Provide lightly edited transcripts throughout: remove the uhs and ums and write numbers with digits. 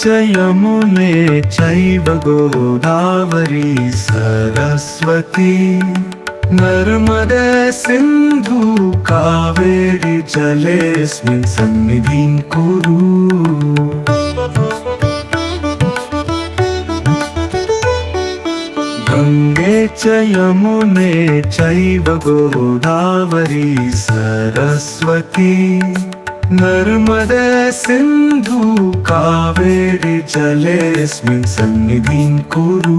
च यमुने चैव गोदावरी सरस्वती नर्मदे सिन्धु कावेरी जलेऽस्मिन् सन्निधिं कुरु। गंगे च यमुने चैव गोदावरी सरस्वती नर्मदे सिन्धु कावेरी जलेऽस्मिन् सन्निधिं कुरु।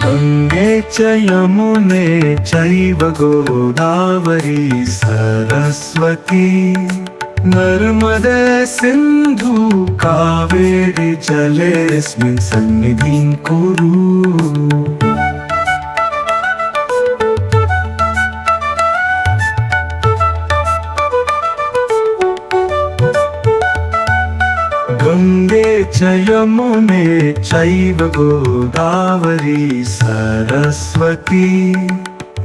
गंगे च यमुने चैव गोदावरी सरस्वती नर्मदे सिन्धु कावेरी जलेऽस्मिन् सन्निधिं कुरु। गंगे च यमुने चैव गोदावरी सरस्वती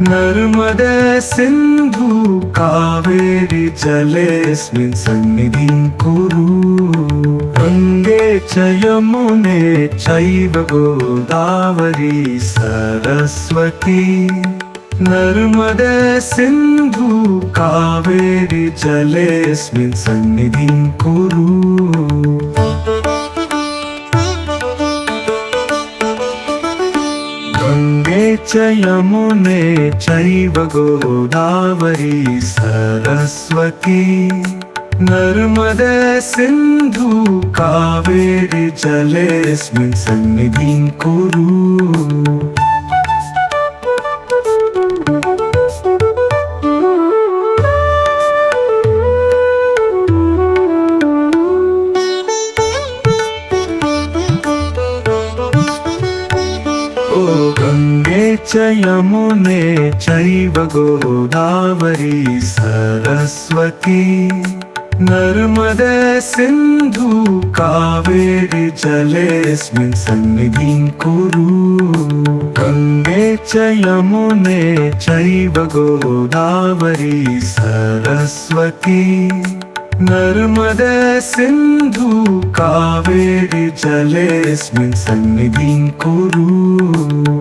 नर्मदे सिन्धु कावेरी जलेऽस्मिन् सन्निधिं कुरु। गंगे च यमुने चैव गोदावरी सरस्वती नर्मदे सिन्धु कावेरी जलेऽस्मिन् सन्निधिं कुरु। गंगे च यमुने चैव गोदावरी सरस्वती नर्मदे सिन्धु कावेरी जलेऽस्मिन् सन्निधिं कुरु। गंगे च यमुने चैव गोदावरी सरस्वती नर्मदे सिन्धु कावेरी जलेऽस्मिन् सन्निधिं कुरु। गंगे च यमुने चैव गोदावरी सरस्वती नर्मदे सिन्धु कावेरी जलेऽस्मिन् सन्निधिं कुरु।